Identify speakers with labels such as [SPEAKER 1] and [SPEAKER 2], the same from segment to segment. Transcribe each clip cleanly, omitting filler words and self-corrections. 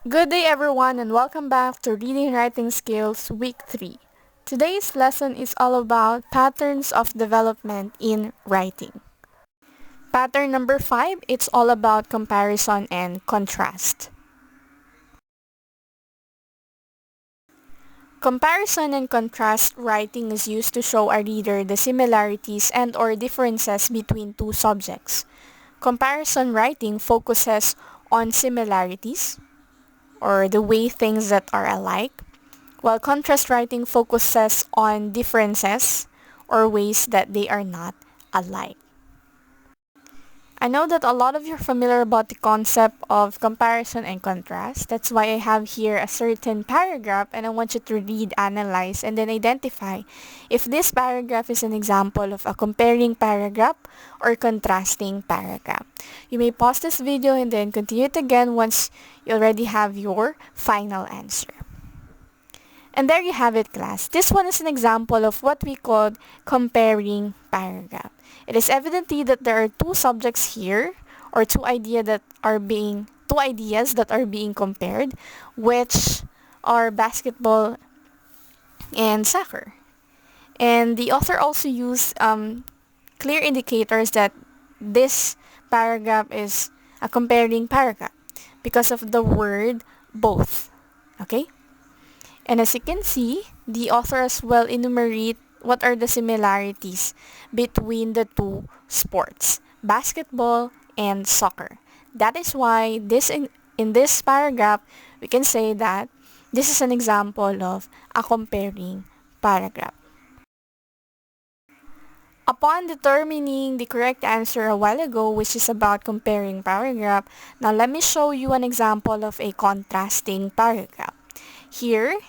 [SPEAKER 1] Good day everyone and welcome back to Reading and Writing Skills Week 3. Today's lesson is all about patterns of development in writing. Pattern number 5, it's all about comparison and contrast. Comparison and contrast writing is used to show a reader the similarities and or differences between two subjects. Comparison writing focuses on similarities or the way things that are alike, while contrast writing focuses on differences or ways that they are not alike. I know that a lot of you are familiar about the concept of comparison and contrast. That's why I have here a certain paragraph and I want you to read, analyze, and then identify if this paragraph is an example of a comparing paragraph or contrasting paragraph. You may pause this video and then continue it again once you already have your final answer. And there you have it, class. This one is an example of what we call comparing paragraph. It is evidently that there are two subjects here, or two ideas that are being compared, which are basketball and soccer. And the author also used clear indicators that this paragraph is a comparing paragraph because of the word both. Okay? And as you can see, the author as well enumerate what are the similarities between the two sports, basketball and soccer. That is why in this paragraph, we can say that this is an example of a comparing paragraph. Upon determining the correct answer a while ago, which is about comparing paragraph, now let me show you an example of a contrasting paragraph. Here,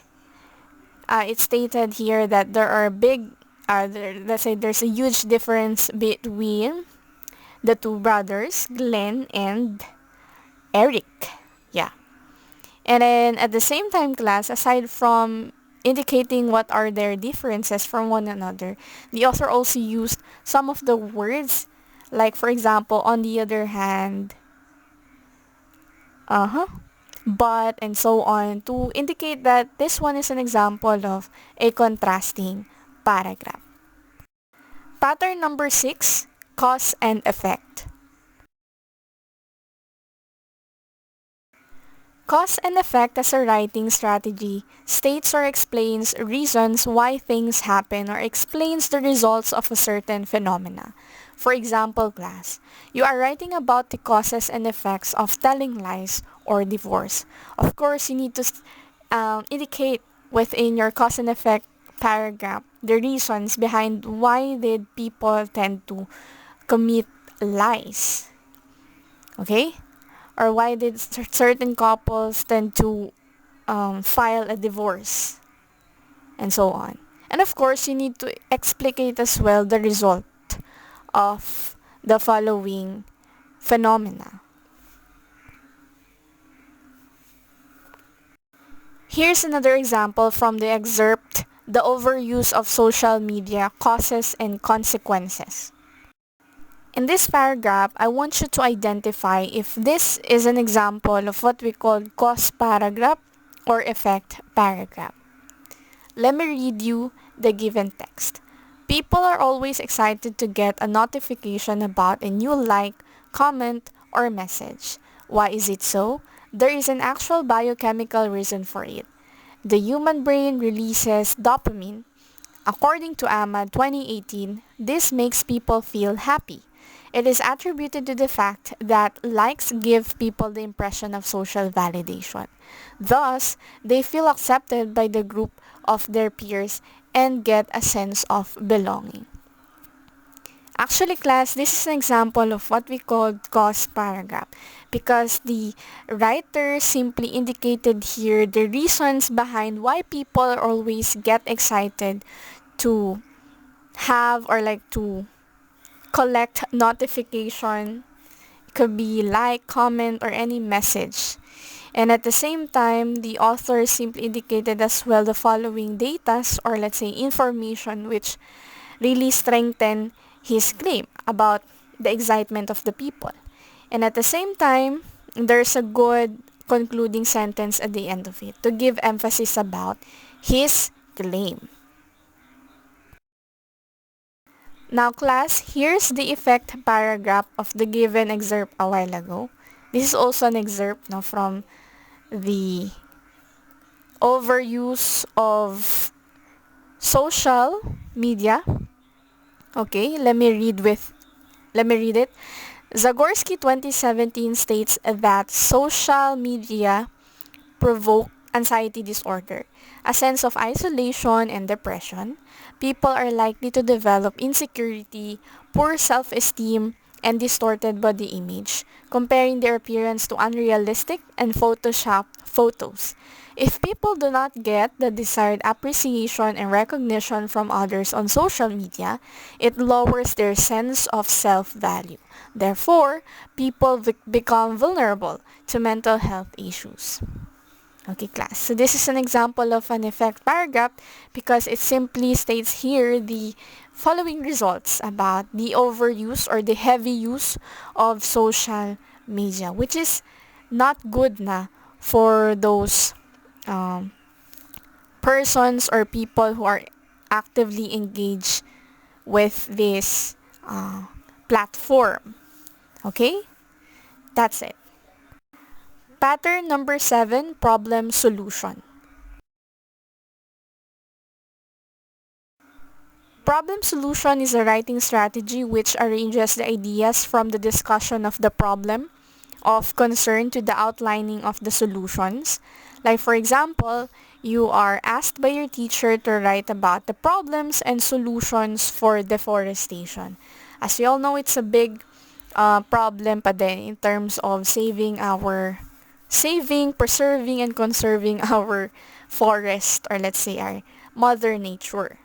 [SPEAKER 1] it's stated here that there are let's say there's a huge difference between the two brothers, Glenn and Eric. Yeah. And then at the same time, class, aside from indicating what are their differences from one another, the author also used some of the words, like for example, on the other hand, but, and so on, to indicate that this one is an example of a contrasting paragraph. Pattern number 6, cause and effect. Cause and effect as a writing strategy states or explains reasons why things happen or explains the results of a certain phenomena. For example, class, you are writing about the causes and effects of telling lies or divorce. Of course, you need to indicate within your cause and effect paragraph the reasons behind why did people tend to commit lies. Okay? Or why did certain couples tend to file a divorce, and so on. And of course, you need to explicate as well the result of the following phenomena. Here's another example from the excerpt, The Overuse of Social Media, Causes and Consequences. In this paragraph, I want you to identify if this is an example of what we call cause paragraph or effect paragraph. Let me read you the given text. People are always excited to get a notification about a new like, comment, or message. Why is it so? There is an actual biochemical reason for it. The human brain releases dopamine. According to AMA 2018, this makes people feel happy. It is attributed to the fact that likes give people the impression of social validation. Thus, they feel accepted by the group of their peers and get a sense of belonging. Actually, class, this is an example of what we call cause paragraph because the writer simply indicated here the reasons behind why people always get excited to have or like to collect notification. It could be like, comment, or any message. And at the same time, the author simply indicated as well the following data or let's say information which really strengthen his claim about the excitement of the people. And at the same time, there's a good concluding sentence at the end of it to give emphasis about his claim. Now class, here's the effect paragraph of the given excerpt a while ago. This is also an excerpt now from the overuse of social media. Okay, let me read it. Zagorski 2017 states that social media provoke anxiety disorder, a sense of isolation and depression. People are likely to develop insecurity, poor self-esteem, and distorted body image, comparing their appearance to unrealistic and photoshopped photos. If people do not get the desired appreciation and recognition from others on social media, it lowers their sense of self-value. Therefore, people become vulnerable to mental health issues. Okay, class. So this is an example of an effect paragraph because it simply states here the following results about the overuse or the heavy use of social media, which is not good na for those persons or people who are actively engaged with this platform. Okay? That's it. Pattern number 7, problem solution. Problem solution is a writing strategy which arranges the ideas from the discussion of the problem of concern to the outlining of the solutions. Like for example, you are asked by your teacher to write about the problems and solutions for deforestation. As we all know, it's a big problem pa din in terms of preserving, and conserving our forest, or let's say our mother nature.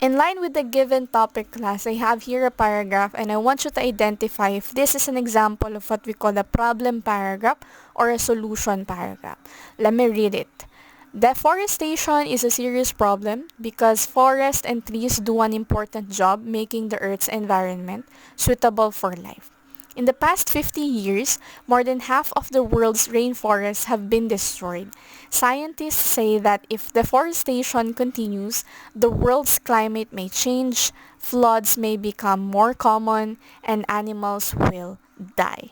[SPEAKER 1] In line with the given topic class, I have here a paragraph and I want you to identify if this is an example of what we call a problem paragraph or a solution paragraph. Let me read it. Deforestation is a serious problem because forests and trees do an important job making the Earth's environment suitable for life. In the past 50 years, more than half of the world's rainforests have been destroyed. Scientists say that if deforestation continues, the world's climate may change, floods may become more common, and animals will die.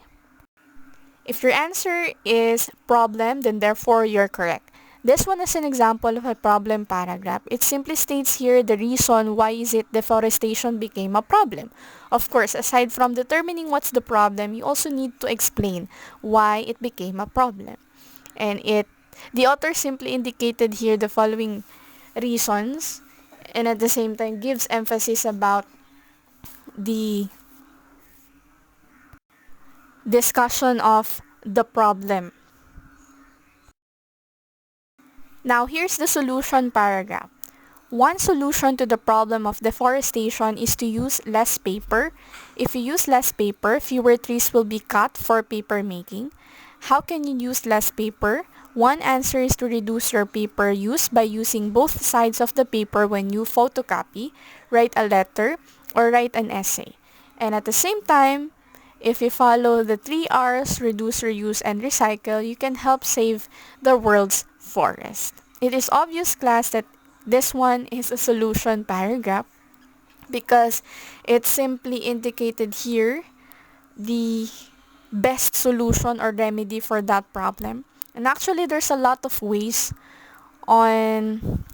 [SPEAKER 1] If your answer is problem, then therefore you're correct. This one is an example of a problem paragraph. It simply states here the reason why is it deforestation became a problem. Of course, aside from determining what's the problem, you also need to explain why it became a problem. And the author simply indicated here the following reasons and at the same time gives emphasis about the discussion of the problem. Now, here's the solution paragraph. One solution to the problem of deforestation is to use less paper. If you use less paper, fewer trees will be cut for paper making. How can you use less paper? One answer is to reduce your paper use by using both sides of the paper when you photocopy, write a letter, or write an essay. And at the same time, if you follow the 3 R's, reduce, reuse, and recycle, you can help save the world's forest. It is obvious, class, that this one is a solution paragraph because it simply indicated here the best solution or remedy for that problem. And actually, there's a lot of ways on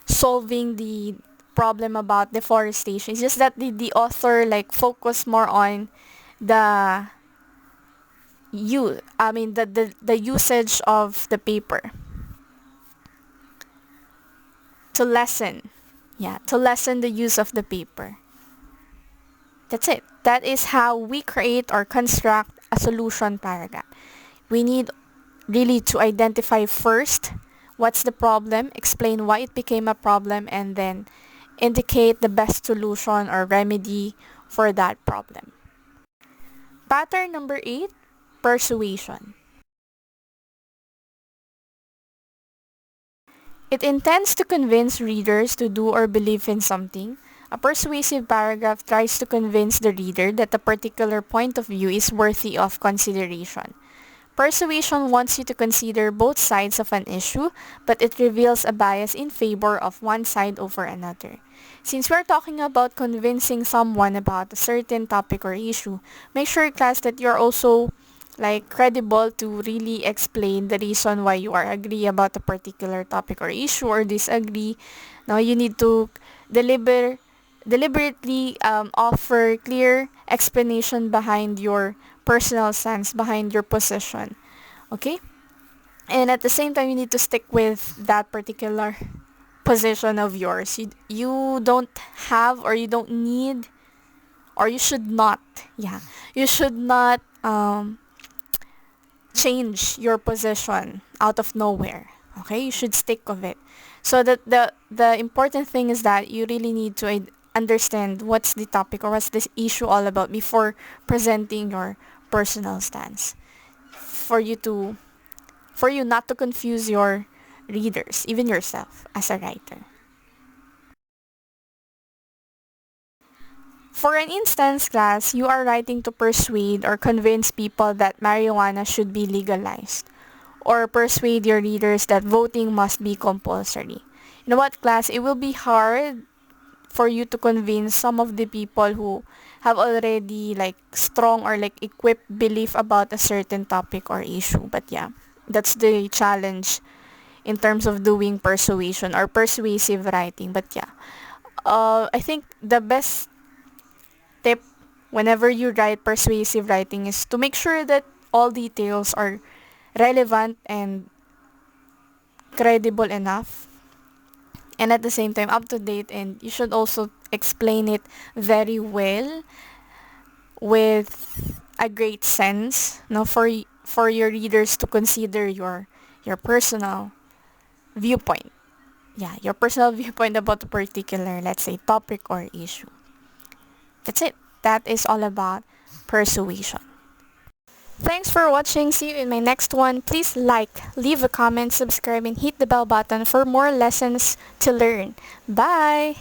[SPEAKER 1] solving the problem about deforestation. It's just that the author focused more on the usage of the paper to lessen the use of the paper. That's it. That is how we create or construct a solution paragraph. We need really to identify first what's the problem, explain why it became a problem, and then indicate the best solution or remedy for that problem. Pattern number 8, persuasion. It intends to convince readers to do or believe in something. A persuasive paragraph tries to convince the reader that a particular point of view is worthy of consideration. Persuasion wants you to consider both sides of an issue, but it reveals a bias in favor of one side over another. Since we're talking about convincing someone about a certain topic or issue, make sure, class, that you're also credible to really explain the reason why you are agree about a particular topic or issue or disagree. Now you need to deliberately offer clear explanation behind your personal stance, behind your position. Okay? And at the same time, you need to stick with that particular position of yours. You don't have, or you don't need, or you should not, you should not change your position out of nowhere. Okay? You should stick with it. So that the important thing is that you really need to understand what's the topic or what's this issue all about before presenting your personal stance. For you not to confuse your readers, even yourself as a writer. For an instance, class, you are writing to persuade or convince people that marijuana should be legalized, or persuade your readers that voting must be compulsory. You know what, class? It will be hard for you to convince some of the people who have already strong or equipped belief about a certain topic or issue. But yeah, that's the challenge in terms of doing persuasion or persuasive writing. But yeah, I think the best tip whenever you write persuasive writing is to make sure that all details are relevant and credible enough, and at the same time up to date, and you should also explain it very well with a great sense, for your readers to consider your personal viewpoint. Yeah, your personal viewpoint about a particular, let's say, topic or issue. That's it. That is all about persuasion. Thanks for watching. See you in my next one. Please leave a comment, subscribe, and hit the bell button for more lessons to learn. Bye!